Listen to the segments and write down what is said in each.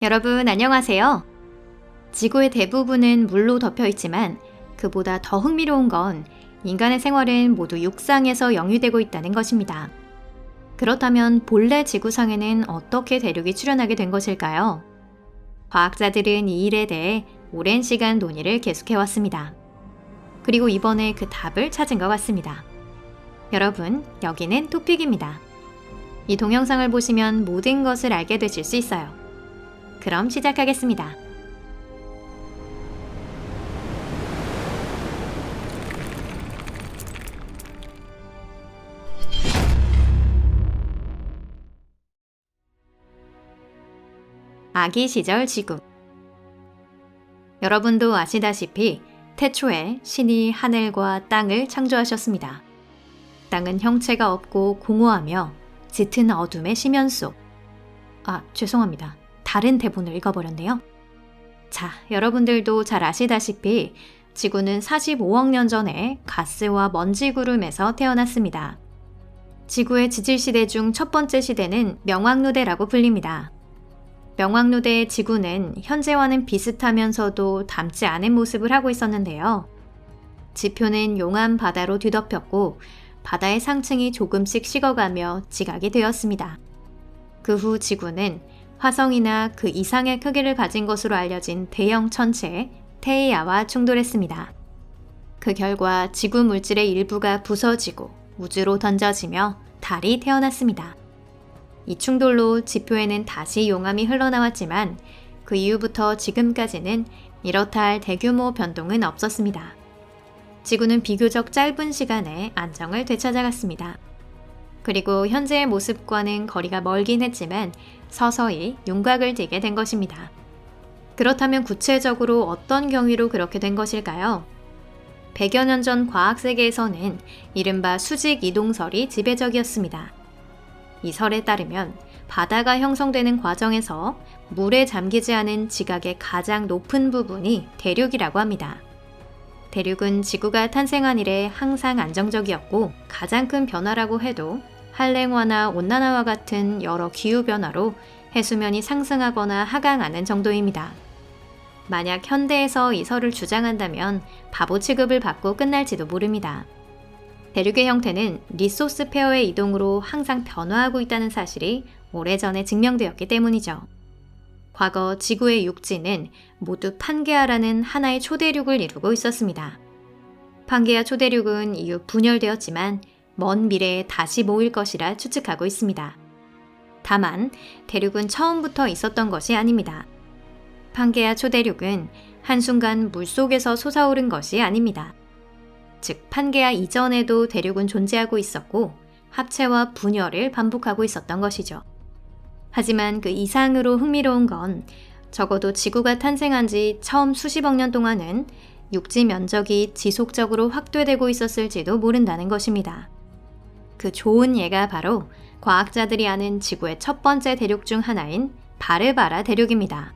여러분 안녕하세요. 지구의 대부분은 물로 덮여 있지만 그보다 더 흥미로운 건 인간의 생활은 모두 육상에서 영위되고 있다는 것입니다. 그렇다면 본래 지구상에는 어떻게 대륙이 출현하게 된 것일까요? 과학자들은 이 일에 대해 오랜 시간 논의를 계속해왔습니다. 그리고 이번에 그 답을 찾은 것 같습니다. 여러분, 여기는 토픽입니다. 이 동영상을 보시면 모든 것을 알게 되실 수 있어요. 그럼 시작하겠습니다. 아기 시절 지구. 여러분도 아시다시피 태초에 신이 하늘과 땅을 창조하셨습니다. 땅은 형체가 없고 공허하며 짙은 어둠의 심연 속. 죄송합니다. 다른 대본을 읽어버렸네요. 자, 여러분들도 잘 아시다시피 지구는 45억 년 전에 가스와 먼지 구름에서 태어났습니다. 지구의 지질시대 중 첫 번째 시대는 명왕누대라고 불립니다. 명왕누대의 지구는 현재와는 비슷하면서도 닮지 않은 모습을 하고 있었는데요. 지표는 용암 바다로 뒤덮였고 바다의 상층이 조금씩 식어가며 지각이 되었습니다. 그 후 지구는 화성이나 그 이상의 크기를 가진 것으로 알려진 대형 천체 테이아와 충돌했습니다. 그 결과 지구 물질의 일부가 부서지고 우주로 던져지며 달이 태어났습니다. 이 충돌로 지표에는 다시 용암이 흘러나왔지만 그 이후부터 지금까지는 이렇다 할 대규모 변동은 없었습니다. 지구는 비교적 짧은 시간에 안정을 되찾아갔습니다. 그리고 현재의 모습과는 거리가 멀긴 했지만 서서히 윤곽을 띠게 된 것입니다. 그렇다면 구체적으로 어떤 경위로 그렇게 된 것일까요? 100여 년 전 과학 세계에서는 이른바 수직 이동설이 지배적이었습니다. 이 설에 따르면 바다가 형성되는 과정에서 물에 잠기지 않은 지각의 가장 높은 부분이 대륙이라고 합니다. 대륙은 지구가 탄생한 이래 항상 안정적이었고 가장 큰 변화라고 해도 한랭화나 온난화와 같은 여러 기후변화로 해수면이 상승하거나 하강하는 정도입니다. 만약 현대에서 이 설을 주장한다면 바보 취급을 받고 끝날지도 모릅니다. 대륙의 형태는 리소스 페어의 이동으로 항상 변화하고 있다는 사실이 오래전에 증명되었기 때문이죠. 과거 지구의 육지는 모두 판게아라는 하나의 초대륙을 이루고 있었습니다. 판게아 초대륙은 이후 분열되었지만 먼 미래에 다시 모일 것이라 추측하고 있습니다. 다만 대륙은 처음부터 있었던 것이 아닙니다. 판게아 초대륙은 한순간 물속에서 솟아오른 것이 아닙니다. 즉 판게아 이전에도 대륙은 존재하고 있었고 합체와 분열을 반복하고 있었던 것이죠. 하지만 그 이상으로 흥미로운 건 적어도 지구가 탄생한 지 처음 수십억 년 동안은 육지 면적이 지속적으로 확대되고 있었을지도 모른다는 것입니다. 그 좋은 예가 바로 과학자들이 아는 지구의 첫 번째 대륙 중 하나인 바르바라 대륙입니다.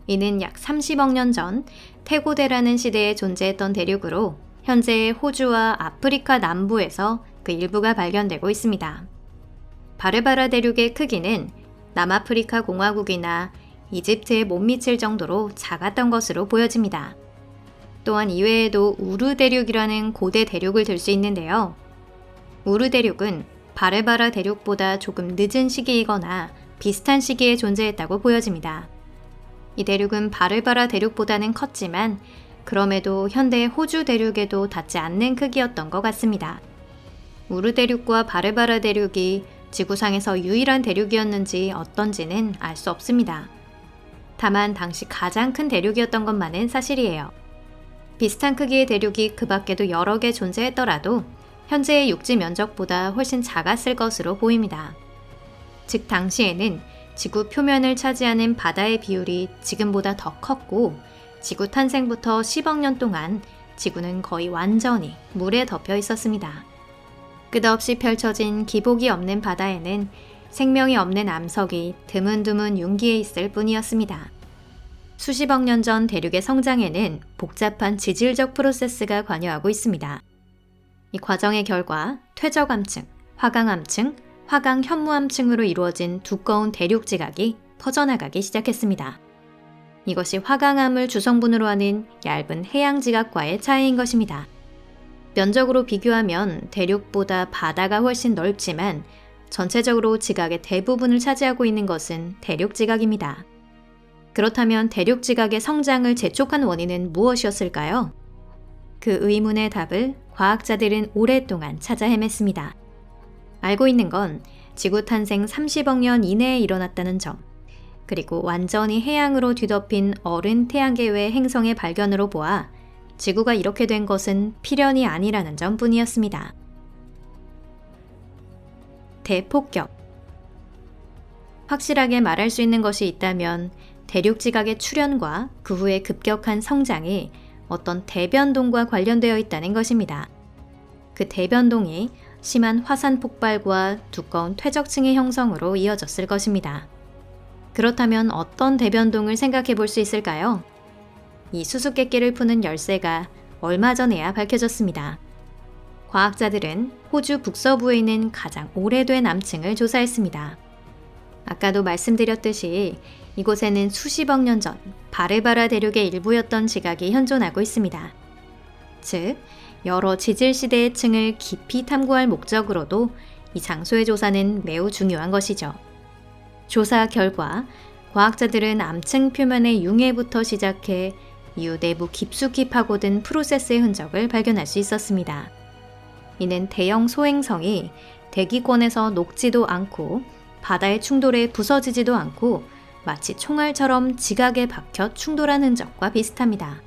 이는 약 30억 년 전 태고대라는 시대에 존재했던 대륙으로 현재의 호주와 아프리카 남부에서 그 일부가 발견되고 있습니다. 바르바라 대륙의 크기는 남아프리카 공화국이나 이집트에 못 미칠 정도로 작았던 것으로 보여집니다. 또한 이외에도 우르 대륙이라는 고대 대륙을 들 수 있는데요. 우르 대륙은 바르바라 대륙보다 조금 늦은 시기이거나 비슷한 시기에 존재했다고 보여집니다. 이 대륙은 바르바라 대륙보다는 컸지만 그럼에도 현대의 호주 대륙에도 닿지 않는 크기였던 것 같습니다. 우르 대륙과 바르바라 대륙이 지구상에서 유일한 대륙이었는지 어떤지는 알 수 없습니다. 다만 당시 가장 큰 대륙이었던 것만은 사실이에요. 비슷한 크기의 대륙이 그 밖에도 여러 개 존재했더라도 현재의 육지 면적보다 훨씬 작았을 것으로 보입니다. 즉 당시에는 지구 표면을 차지하는 바다의 비율이 지금보다 더 컸고 지구 탄생부터 10억 년 동안 지구는 거의 완전히 물에 덮여 있었습니다. 끝없이 펼쳐진 기복이 없는 바다에는 생명이 없는 암석이 드문드문 융기해 있을 뿐이었습니다. 수십억 년 전 대륙의 성장에는 복잡한 지질적 프로세스가 관여하고 있습니다. 이 과정의 결과 퇴적암층, 화강암층, 화강현무암층으로 이루어진 두꺼운 대륙 지각이 퍼져나가기 시작했습니다. 이것이 화강암을 주성분으로 하는 얇은 해양 지각과의 차이인 것입니다. 면적으로 비교하면 대륙보다 바다가 훨씬 넓지만 전체적으로 지각의 대부분을 차지하고 있는 것은 대륙 지각입니다. 그렇다면 대륙 지각의 성장을 재촉한 원인은 무엇이었을까요? 그 의문의 답을 과학자들은 오랫동안 찾아 헤맸습니다. 알고 있는 건 지구 탄생 30억 년 이내에 일어났다는 점, 그리고 완전히 해양으로 뒤덮인 어른 태양계 외 행성의 발견으로 보아 지구가 이렇게 된 것은 필연이 아니라는 점뿐이었습니다. 대폭격. 확실하게 말할 수 있는 것이 있다면 대륙 지각의 출현과 그 후의 급격한 성장이 어떤 대변동과 관련되어 있다는 것입니다. 그 대변동이 심한 화산 폭발과 두꺼운 퇴적층의 형성으로 이어졌을 것입니다. 그렇다면 어떤 대변동을 생각해 볼 수 있을까요? 이 수수께끼를 푸는 열쇠가 얼마 전에야 밝혀졌습니다. 과학자들은 호주 북서부에 있는 가장 오래된 암층을 조사했습니다. 아까도 말씀드렸듯이 이곳에는 수십억 년 전 바르바라 대륙의 일부였던 지각이 현존하고 있습니다. 즉, 여러 지질 시대의 층을 깊이 탐구할 목적으로도 이 장소의 조사는 매우 중요한 것이죠. 조사 결과 과학자들은 암층 표면의 융해부터 시작해 이후 내부 깊숙이 파고든 프로세스의 흔적을 발견할 수 있었습니다. 이는 대형 소행성이 대기권에서 녹지도 않고 바다의 충돌에 부서지지도 않고 마치 총알처럼 지각에 박혀 충돌한 흔적과 비슷합니다.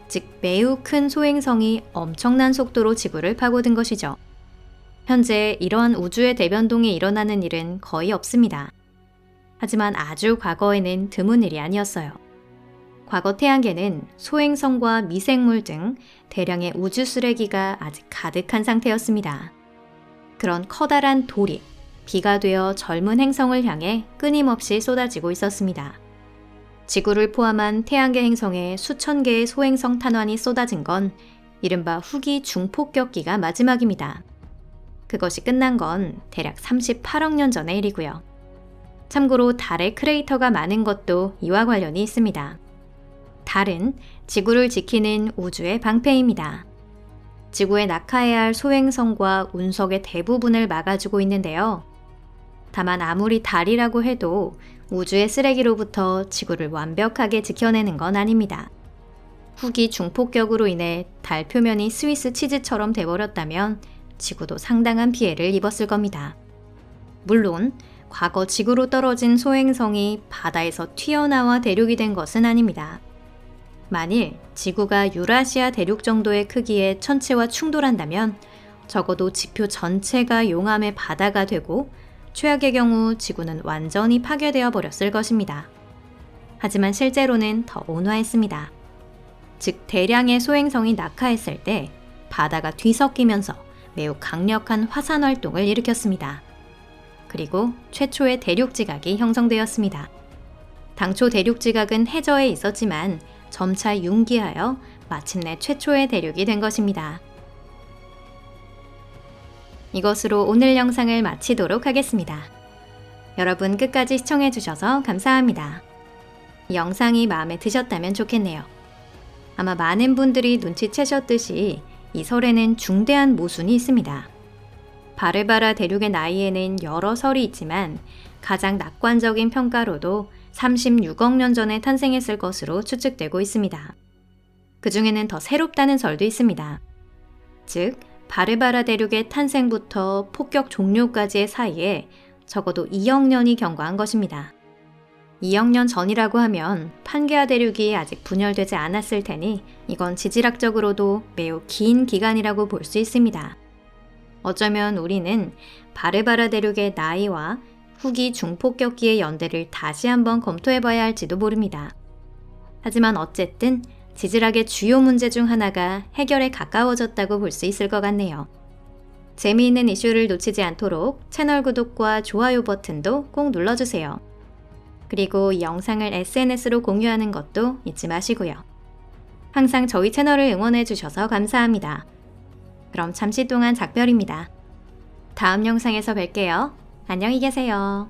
즉, 매우 큰 소행성이 엄청난 속도로 지구를 파고든 것이죠. 현재 이러한 우주의 대변동이 일어나는 일은 거의 없습니다. 하지만 아주 과거에는 드문 일이 아니었어요. 과거 태양계는 소행성과 미생물 등 대량의 우주 쓰레기가 아직 가득한 상태였습니다. 그런 커다란 돌이 비가 되어 젊은 행성을 향해 끊임없이 쏟아지고 있었습니다. 지구를 포함한 태양계 행성에 수천 개의 소행성 탄환이 쏟아진 건 이른바 후기 중폭격기가 마지막입니다. 그것이 끝난 건 대략 38억 년 전의 일이고요. 참고로 달에 크레이터가 많은 것도 이와 관련이 있습니다. 달은 지구를 지키는 우주의 방패입니다. 지구에 낙하해야 할 소행성과 운석의 대부분을 막아주고 있는데요. 다만 아무리 달이라고 해도 우주의 쓰레기로부터 지구를 완벽하게 지켜내는 건 아닙니다. 후기 중폭격으로 인해 달 표면이 스위스 치즈처럼 돼버렸다면 지구도 상당한 피해를 입었을 겁니다. 물론 과거 지구로 떨어진 소행성이 바다에서 튀어나와 대륙이 된 것은 아닙니다. 만일 지구가 유라시아 대륙 정도의 크기의 천체와 충돌한다면 적어도 지표 전체가 용암의 바다가 되고 최악의 경우 지구는 완전히 파괴되어 버렸을 것입니다. 하지만 실제로는 더 온화했습니다. 즉, 대량의 소행성이 낙하했을 때 바다가 뒤섞이면서 매우 강력한 화산 활동을 일으켰습니다. 그리고 최초의 대륙 지각이 형성되었습니다. 당초 대륙 지각은 해저에 있었지만 점차 융기하여 마침내 최초의 대륙이 된 것입니다. 이것으로 오늘 영상을 마치도록 하겠습니다. 여러분 끝까지 시청해주셔서 감사합니다. 이 영상이 마음에 드셨다면 좋겠네요. 아마 많은 분들이 눈치채셨듯이 이 설에는 중대한 모순이 있습니다. 바르바라 대륙의 나이에는 여러 설이 있지만 가장 낙관적인 평가로도 36억 년 전에 탄생했을 것으로 추측되고 있습니다. 그 중에는 더 새롭다는 설도 있습니다. 즉, 바르바라 대륙의 탄생부터 폭격 종료까지의 사이에 적어도 2억 년이 경과한 것입니다. 2억 년 전이라고 하면 판게아 대륙이 아직 분열되지 않았을 테니 이건 지질학적으로도 매우 긴 기간이라고 볼 수 있습니다. 어쩌면 우리는 바르바라 대륙의 나이와 후기 중폭격기의 연대를 다시 한번 검토해봐야 할지도 모릅니다. 하지만 어쨌든 지질학의 주요 문제 중 하나가 해결에 가까워졌다고 볼 수 있을 것 같네요. 재미있는 이슈를 놓치지 않도록 채널 구독과 좋아요 버튼도 꼭 눌러주세요. 그리고 이 영상을 SNS로 공유하는 것도 잊지 마시고요. 항상 저희 채널을 응원해주셔서 감사합니다. 그럼 잠시 동안 작별입니다. 다음 영상에서 뵐게요. 안녕히 계세요.